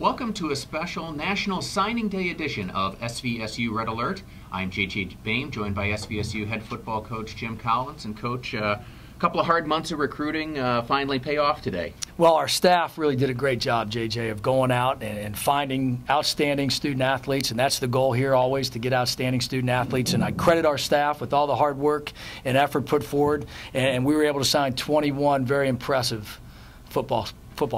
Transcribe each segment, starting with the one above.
Welcome to a special National Signing Day edition of SVSU Red Alert. I'm J.J. Boehm, joined by SVSU head football coach Jim Collins. And Coach, a couple of hard months of recruiting finally pay off today. Well, our staff really did a great job, JJ, of going out and finding outstanding student athletes, and that's the goal here always, to get outstanding student athletes. And I credit our staff with all the hard work and effort put forward, and we were able to sign 21 very impressive football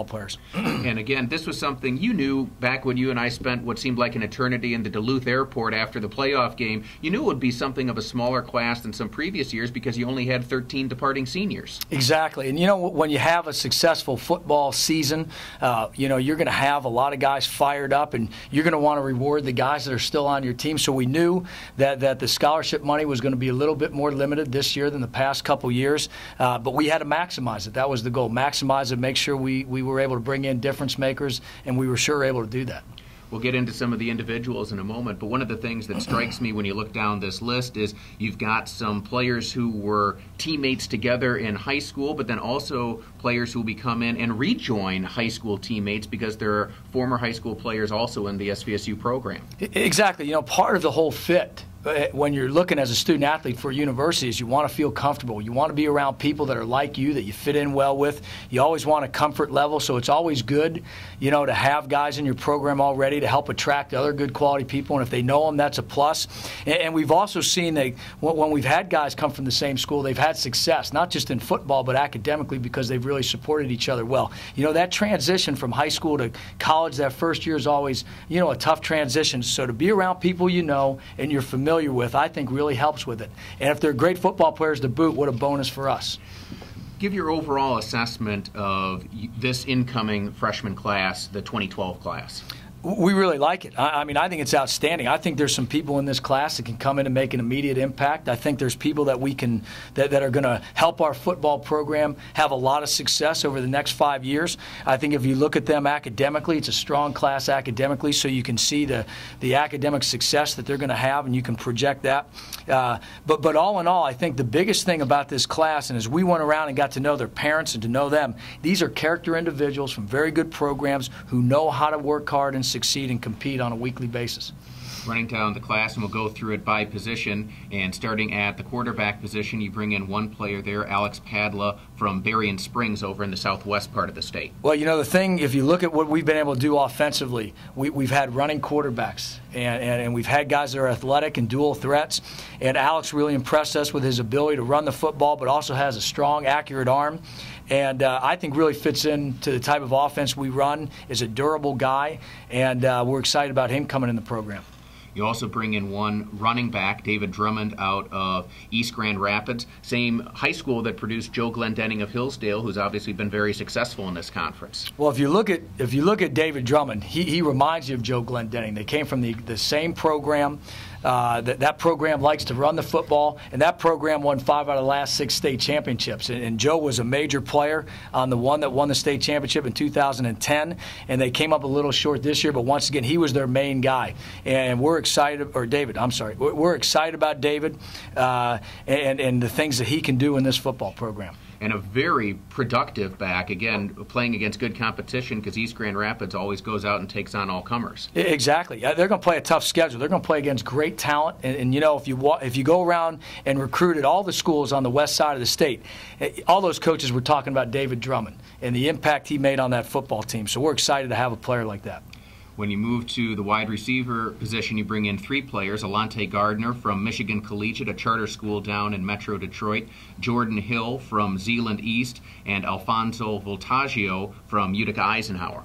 players. And again, this was something you knew back when you and I spent what seemed like an eternity in the Duluth airport after the playoff game. You knew it would be something of a smaller class than some previous years because you only had 13 departing seniors. Exactly. And you know, when you have a successful football season, you're going to have a lot of guys fired up, and you're going to want to reward the guys that are still on your team. So we knew that the scholarship money was going to be a little bit more limited this year than the past couple years, but we had to maximize it. That was the goal. Maximize it, make sure we were able to bring in difference makers, and we were sure able to do that. We'll get into some of the individuals in a moment, but one of the things that strikes me when you look down this list is you've got some players who were teammates together in high school, but then also players who will come in and rejoin high school teammates because there are former high school players also in the SVSU program. Exactly. You know, part of the whole fit when you're looking as a student athlete for universities, you want to feel comfortable. You want to be around people that are like you, that you fit in well with. You always want a comfort level, so it's always good, to have guys in your program already to help attract other good quality people, and if they know them, that's a plus. And we've also seen that when we've had guys come from the same school, they've had success, not just in football, but academically, because they've really supported each other well. That transition from high school to college, that first year is always, a tough transition. So to be around people and you're familiar with, I think really helps with it. And if they're great football players to boot, what a bonus for us. Give your overall assessment of this incoming freshman class, the 2012 class. We really like it. I think it's outstanding. I think there's some people in this class that can come in and make an immediate impact. I think there's people that that are going to help our football program have a lot of success over the next 5 years. I think if you look at them academically, it's a strong class academically, so you can see the academic success that they're going to have, and you can project that. But all in all, I think the biggest thing about this class, and as we went around and got to know their parents and to know them, these are character individuals from very good programs who know how to work hard and succeed and compete on a weekly basis. Running down the class, and we'll go through it by position, and starting at the quarterback position, you bring in one player there, Alex Padla from Berrien Springs over in the southwest part of the state. Well, the thing, if you look at what we've been able to do offensively, we've had running quarterbacks, and we've had guys that are athletic and dual threats, and Alex really impressed us with his ability to run the football, but also has a strong, accurate arm. And I think really fits into the type of offense we run, is a durable guy, and we're excited about him coming in the program. You also bring in one running back, David Drummond, out of East Grand Rapids, same high school that produced Joe Glendenning of Hillsdale, who's obviously been very successful in this conference. Well, if you look at David Drummond, he reminds you of Joe Glendenning. They came from the same program. That program likes to run the football, and that program won 5 out of the last 6 state championships. And Joe was a major player on the one that won the state championship in 2010, and they came up a little short this year, but once again, he was their main guy. And we're excited, or David, I'm sorry, we're excited about David and the things that he can do in this football program. And a very productive back, again, playing against good competition because East Grand Rapids always goes out and takes on all comers. Exactly. They're going to play a tough schedule. They're going to play against great talent. And if you go around and recruit at all the schools on the west side of the state, all those coaches were talking about David Drummond and the impact he made on that football team. So we're excited to have a player like that. When you move to the wide receiver position, you bring in 3 players, Alante Gardner from Michigan Collegiate, a charter school down in Metro Detroit, Jordan Hill from Zeeland East, and Alfonso Voltaggio from Utica Eisenhower.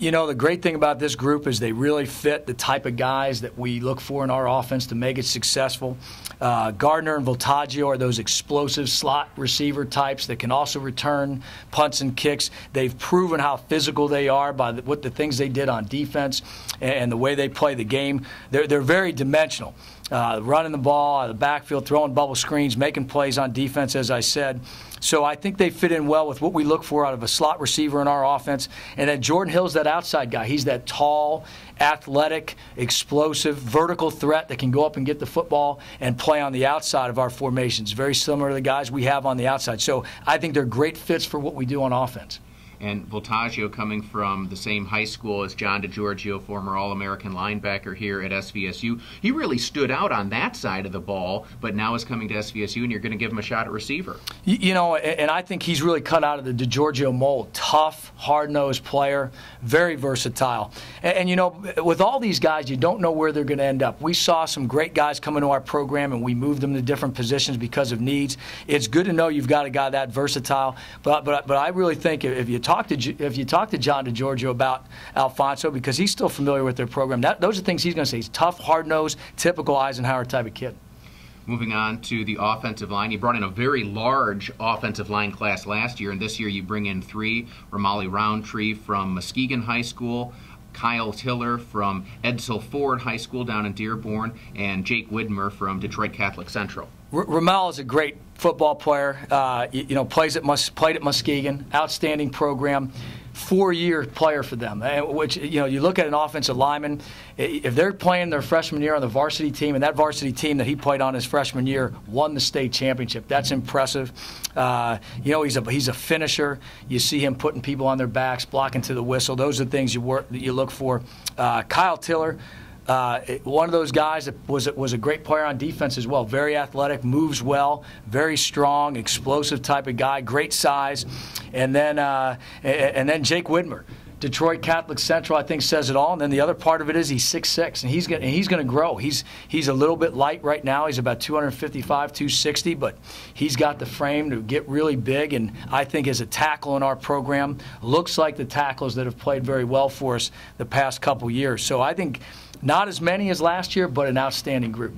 The great thing about this group is they really fit the type of guys that we look for in our offense to make it successful. Gardner and Voltaggio are those explosive slot receiver types that can also return punts and kicks. They've proven how physical they are by what the things they did on defense and the way they play the game. They're very dimensional. Running the ball out of the backfield, throwing bubble screens, making plays on defense, as I said. So I think they fit in well with what we look for out of a slot receiver in our offense. And then Jordan Hill's that outside guy. He's that tall, athletic, explosive, vertical threat that can go up and get the football and play on the outside of our formations. Very similar to the guys we have on the outside. So I think they're great fits for what we do on offense. And Voltaggio, coming from the same high school as John DeGiorgio, former All-American linebacker here at SVSU, he really stood out on that side of the ball, but now is coming to SVSU, and you're going to give him a shot at receiver. You know, and I think he's really cut out of the DeGiorgio mold. Tough, hard-nosed player, very versatile. And, you know, with all these guys, you don't know where they're going to end up. We saw some great guys come into our program, and we moved them to different positions because of needs. It's good to know you've got a guy that versatile. But I really think if you talk to John DeGiorgio about Alfonso, because he's still familiar with their program, those are things he's going to say. He's tough, hard-nosed, typical Eisenhower type of kid. Moving on to the offensive line, you brought in a very large offensive line class last year, and this year you bring in 3: Ramali Roundtree from Muskegon High School, Kyle Tiller from Edsel Ford High School down in Dearborn, and Jake Widmer from Detroit Catholic Central. Ramel is a great football player. You know, played at Muskegon, outstanding program. 4-year player for them, which, you know, you look at an offensive lineman, if they're playing their freshman year on the varsity team, and that varsity team that he played on his freshman year won the state championship, that's impressive. You know, he's a finisher. You see him putting people on their backs, blocking to the whistle. Those are the things that you look for. Kyle Tiller, one of those guys that was a great player on defense as well. Very athletic, moves well, very strong, explosive type of guy, great size. And then Jake Widmer, Detroit Catholic Central, I think says it all. And then the other part of it is he's 6'6", and he's going to grow. He's a little bit light right now. He's about 255, 260, but he's got the frame to get really big. And I think as a tackle in our program, looks like the tackles that have played very well for us the past couple years. So I think not as many as last year, but an outstanding group.